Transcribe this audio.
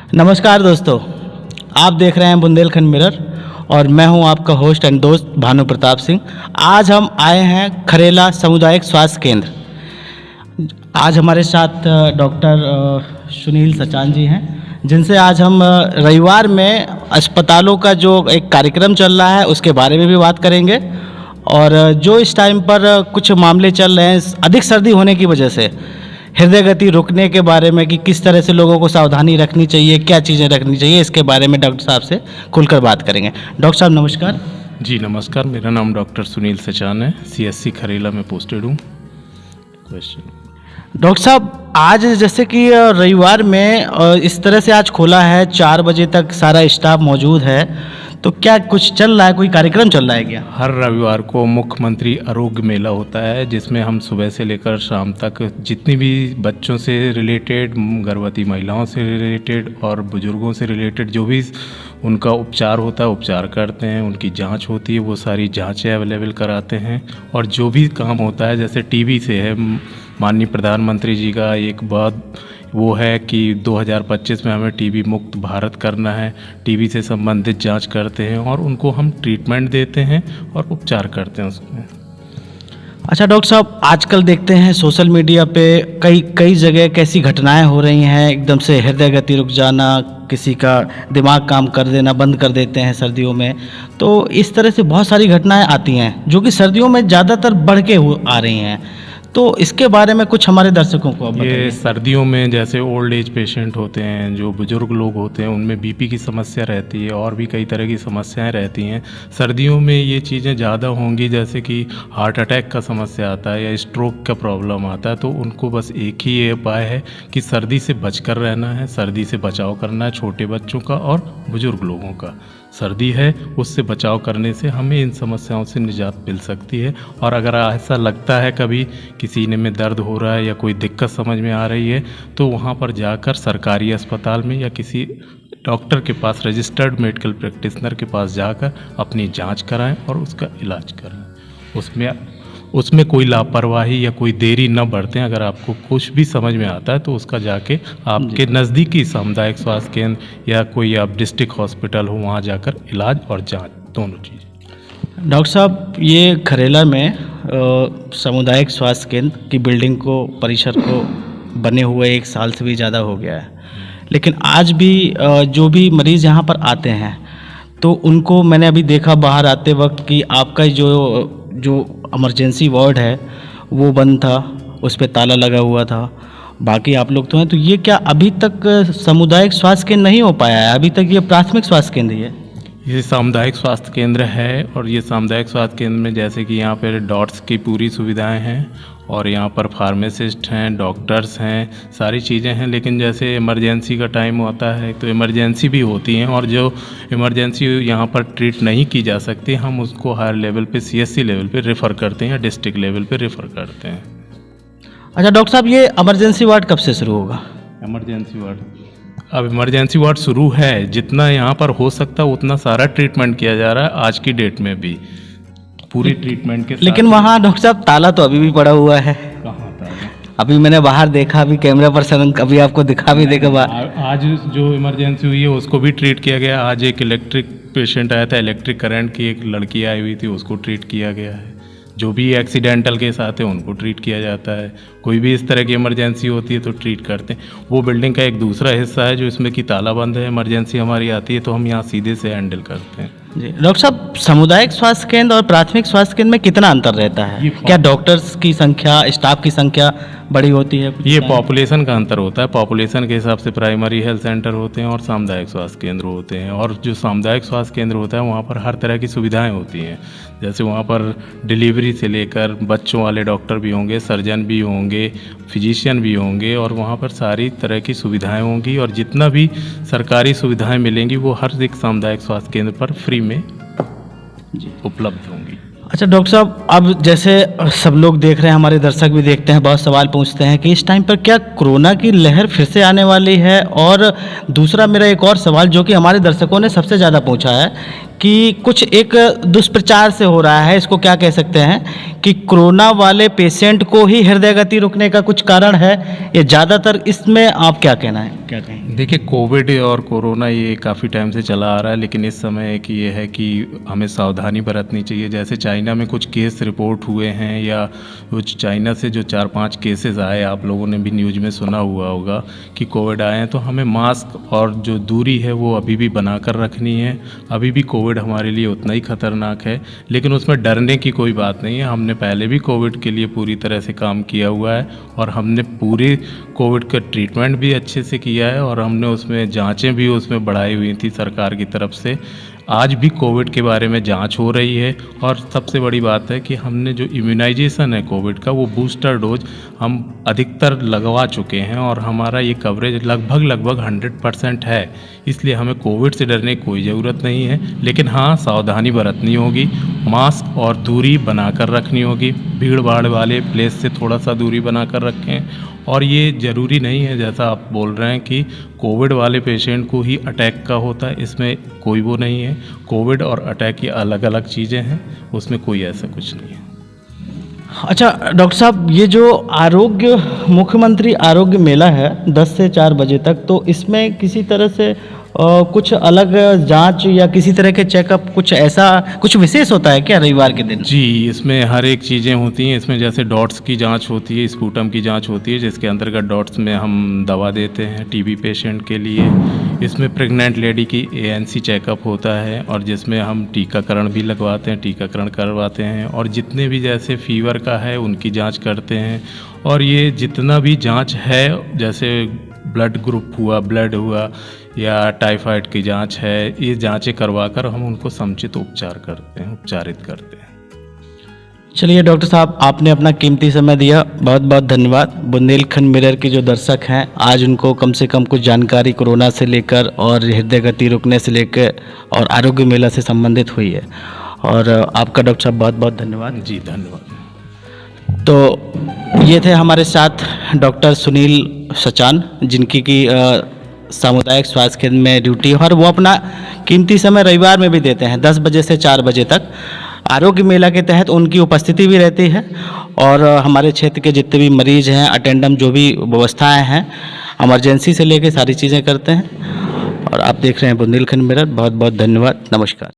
नमस्कार दोस्तों, आप देख रहे हैं बुंदेलखंड मिरर और मैं हूं आपका होस्ट एंड दोस्त भानु प्रताप सिंह। आज हम आए हैं खरेला सामुदायिक स्वास्थ्य केंद्र। आज हमारे साथ डॉक्टर सुनील सचान जी हैं, जिनसे आज हम रविवार में अस्पतालों का जो एक कार्यक्रम चल रहा है उसके बारे में भी बात करेंगे और जो इस टाइम पर कुछ मामले चल रहे हैं अधिक सर्दी होने की वजह से हृदय गति रुकने के बारे में कि किस तरह से लोगों को सावधानी रखनी चाहिए, क्या चीज़ें रखनी चाहिए, इसके बारे में डॉक्टर साहब से खुलकर बात करेंगे। डॉक्टर साहब नमस्कार। जी नमस्कार, मेरा नाम डॉक्टर सुनील सचान है, CSC खरेला में पोस्टेड हूँ। क्वेश्चन डॉक्टर साहब, आज जैसे कि रविवार में इस तरह से आज खोला है, 4 बजे तक सारा स्टाफ मौजूद है, तो क्या कुछ चल रहा है, कोई कार्यक्रम चल रहा है क्या? हर रविवार को मुख्यमंत्री आरोग्य मेला होता है, जिसमें हम सुबह से लेकर शाम तक जितनी भी बच्चों से रिलेटेड, गर्भवती महिलाओं से रिलेटेड और बुजुर्गों से रिलेटेड जो भी उनका उपचार होता है उपचार करते हैं, उनकी जांच होती है, वो सारी जांचें अवेलेबल कराते हैं। और जो भी काम होता है, जैसे टीबी से है, माननीय प्रधानमंत्री जी का एक बहुत वो है कि 2025 में हमें टीबी मुक्त भारत करना है। टीबी से संबंधित जांच करते हैं और उनको हम ट्रीटमेंट देते हैं और उपचार करते हैं उसमें। अच्छा डॉक्टर साहब, आजकल देखते हैं सोशल मीडिया पे कई जगह कैसी घटनाएं हो रही हैं, एकदम से हृदय गति रुक जाना, किसी का दिमाग काम कर देना बंद कर देते हैं सर्दियों में। तो इस तरह से बहुत सारी घटनाएं आती हैं जो कि सर्दियों में ज़्यादातर बढ़ के आ रही हैं, तो इसके बारे में कुछ हमारे दर्शकों को आप बताइए। ये सर्दियों में जैसे ओल्ड एज पेशेंट होते हैं, जो बुजुर्ग लोग होते हैं, उनमें बीपी की समस्या रहती है और भी कई तरह की समस्याएं रहती हैं। सर्दियों में ये चीज़ें ज़्यादा होंगी, जैसे कि हार्ट अटैक का समस्या आता है या स्ट्रोक का प्रॉब्लम आता है, तो उनको बस एक ही ये उपाय है कि सर्दी से बचकर रहना है, सर्दी से बचाव करना है, छोटे बच्चों का और बुजुर्ग लोगों का। सर्दी है, उससे बचाव करने से हमें इन समस्याओं से निजात मिल सकती है। और अगर ऐसा लगता है कभी किसी में दर्द हो रहा है या कोई दिक्कत समझ में आ रही है, तो वहाँ पर जाकर सरकारी अस्पताल में या किसी डॉक्टर के पास, रजिस्टर्ड मेडिकल प्रैक्टिशनर के पास जाकर अपनी जांच कराएं और उसका इलाज करें। उसमें कोई लापरवाही या कोई देरी न बरतें। अगर आपको कुछ भी समझ में आता है तो उसका जाके आपके नज़दीकी सामुदायिक स्वास्थ्य केंद्र या कोई आप डिस्ट्रिक्ट हॉस्पिटल हो, वहाँ जाकर इलाज और जांच दोनों चीज़। डॉक्टर साहब, ये खरेला में सामुदायिक स्वास्थ्य केंद्र की बिल्डिंग को, परिसर को बने हुए 1 साल से भी ज़्यादा हो गया है, लेकिन आज भी जो भी मरीज़ यहाँ पर आते हैं तो उनको मैंने अभी देखा बाहर आते वक्त कि आपका जो इमरजेंसी वार्ड है वो बंद था, उस पर ताला लगा हुआ था, बाकी आप लोग तो हैं। तो ये क्या अभी तक सामुदायिक स्वास्थ्य केंद्र नहीं हो पाया है? अभी तक ये प्राथमिक स्वास्थ्य केंद्र ही है? ये सामुदायिक स्वास्थ्य केंद्र है और ये सामुदायिक स्वास्थ्य केंद्र में जैसे कि यहाँ पर डॉट्स की पूरी सुविधाएं हैं और यहाँ पर फार्मासिस्ट हैं, डॉक्टर्स हैं, सारी चीज़ें हैं। लेकिन जैसे इमरजेंसी का टाइम होता है तो इमरजेंसी भी होती हैं, और जो इमरजेंसी यहाँ पर ट्रीट नहीं की जा सकती, हम उसको हायर लेवल पे, CSC लेवल पे रेफ़र करते हैं या डिस्ट्रिक्ट लेवल पे रेफ़र करते हैं। अच्छा डॉक्टर साहब, ये इमरजेंसी वार्ड कब से शुरू होगा? इमरजेंसी वार्ड अब इमरजेंसी वार्ड शुरू है, जितना यहाँ पर हो सकता है उतना सारा ट्रीटमेंट किया जा रहा है आज की डेट में भी, पूरी ट्रीटमेंट के साथ। लेकिन वहाँ डॉक्टर साहब ताला तो अभी भी पड़ा हुआ है। कहाँ ताला? अभी मैंने बाहर देखा, अभी कैमरा पर्सन अभी आपको दिखा भी देगा। आज जो इमरजेंसी हुई है उसको भी ट्रीट किया गया। आज एक इलेक्ट्रिक पेशेंट आया था, इलेक्ट्रिक करंट की एक लड़की आई हुई थी, उसको ट्रीट किया गया है। जो भी एक्सीडेंटल केस आते हैं उनको ट्रीट किया जाता है। कोई भी इस तरह की इमरजेंसी होती है तो ट्रीट करते हैं। वो बिल्डिंग का एक दूसरा हिस्सा है जो इसमें कि ताला बंद है, इमरजेंसी हमारी आती है तो हम यहाँ सीधे से हैंडल करते हैं। जी डॉक्टर साहब, सामुदायिक स्वास्थ्य केंद्र और प्राथमिक स्वास्थ्य केंद्र में कितना अंतर रहता है? क्या डॉक्टर्स की संख्या, स्टाफ की संख्या बड़ी होती है? ये पॉपुलेशन का अंतर होता है। पॉपुलेशन के हिसाब से प्राइमरी हेल्थ सेंटर होते हैं और सामुदायिक स्वास्थ्य केंद्र होते हैं। और जो सामुदायिक स्वास्थ्य केंद्र होता है वहाँ पर हर तरह की सुविधाएं होती हैं। जैसे वहाँ पर डिलीवरी से लेकर बच्चों वाले डॉक्टर भी होंगे, सर्जन भी होंगे, फिजिशियन भी होंगे, और वहाँ पर सारी तरह की सुविधाएं होंगी। और जितना भी सरकारी सुविधाएं मिलेंगी वो हर एक सामुदायिक स्वास्थ्य केंद्र पर फ्री में उपलब्ध होंगी। अच्छा डॉक्टर साहब, अब जैसे सब लोग देख रहे हैं, हमारे दर्शक भी देखते हैं, बहुत सवाल पूछते हैं कि इस टाइम पर क्या कोरोना की लहर फिर से आने वाली है? और दूसरा मेरा एक और सवाल जो कि हमारे दर्शकों ने सबसे ज़्यादा पूछा है कि कुछ एक दुष्प्रचार से हो रहा है, इसको क्या कह सकते हैं कि कोरोना वाले पेशेंट को ही हृदय गति रुकने का कुछ कारण है, ये ज़्यादातर, इसमें आप क्या कहना है, क्या कहें? देखिए, कोविड और कोरोना ये काफ़ी टाइम से चला आ रहा है, लेकिन इस समय एक ये है कि हमें सावधानी बरतनी चाहिए। जैसे चाइना में कुछ केस रिपोर्ट हुए हैं, या कुछ चाइना से जो 4-5 केसेस आए, आप लोगों ने भी न्यूज़ में सुना हुआ होगा कि कोविड आए हैं, तो हमें मास्क और जो दूरी है वो अभी भी बना कर रखनी है। अभी भी कोविड हमारे लिए उतना ही खतरनाक है, लेकिन उसमें डरने की कोई बात नहीं है। हमने पहले भी कोविड के लिए पूरी तरह से काम किया हुआ है, और हमने पूरे कोविड का ट्रीटमेंट भी अच्छे से किया है, और हमने उसमें जांचें भी उसमें बढ़ाई हुई थी सरकार की तरफ से। आज भी कोविड के बारे में जांच हो रही है, और सबसे बड़ी बात है कि हमने जो इम्यूनाइजेशन है कोविड का, वो बूस्टर डोज हम अधिकतर लगवा चुके हैं, और हमारा ये कवरेज लगभग 100% है। इसलिए हमें कोविड से डरने की कोई ज़रूरत नहीं है, लेकिन हाँ, सावधानी बरतनी होगी, मास्क और दूरी बनाकर रखनी होगी। भीड़ भाड़ वाले प्लेस से थोड़ा सा दूरी बनाकर रखें, और ये ज़रूरी नहीं है जैसा आप बोल रहे हैं कि कोविड वाले पेशेंट को ही अटैक का होता है, इसमें कोई वो नहीं है। कोविड और अटैक ये अलग अलग चीज़ें हैं, उसमें कोई ऐसा कुछ नहीं है। अच्छा डॉक्टर साहब, ये जो मुख्यमंत्री आरोग्य मेला है 10 से 4 बजे तक, तो इसमें किसी तरह से कुछ अलग जांच या किसी तरह के चेकअप, कुछ ऐसा कुछ विशेष होता है क्या रविवार के दिन? जी, इसमें हर एक चीज़ें होती हैं। इसमें जैसे डॉट्स की जांच होती है, स्पूटम की जांच होती है, जिसके अंतर्गत डॉट्स में हम दवा देते हैं टीबी पेशेंट के लिए। इसमें प्रेग्नेंट लेडी की ANC चेकअप होता है, और जिसमें हम टीकाकरण भी लगवाते हैं, टीकाकरण करवाते हैं, और जितने भी जैसे फीवर का है उनकी जांच करते हैं। और ये जितना भी जांच है, जैसे ब्लड ग्रुप हुआ, ब्लड हुआ, या टाइफाइड की जांच है, ये जांचें करवाकर हम उनको समुचित उपचारित करते हैं। चलिए डॉक्टर साहब, आपने अपना कीमती समय दिया, बहुत बहुत धन्यवाद। बुंदेलखंड मिरर के जो दर्शक हैं, आज उनको कम से कम कुछ जानकारी कोरोना से लेकर और हृदय गति रुकने से लेकर और आरोग्य मेला से संबंधित हुई है, और आपका डॉक्टर साहब बहुत बहुत धन्यवाद। जी, धन्यवाद। तो ये थे हमारे साथ डॉक्टर सुनील सचान, जिनकी की सामुदायिक स्वास्थ्य केंद्र में ड्यूटी है, और वो अपना कीमती समय रविवार में भी देते हैं 10 बजे से 4 बजे तक। आरोग्य मेला के तहत उनकी उपस्थिति भी रहती है, और हमारे क्षेत्र के जितने भी मरीज हैं, अटेंडम जो भी व्यवस्थाएं हैं, इमरजेंसी से लेकर सारी चीज़ें करते हैं। और आप देख रहे हैं बुंदेलखंड मिरर। बहुत बहुत धन्यवाद, नमस्कार।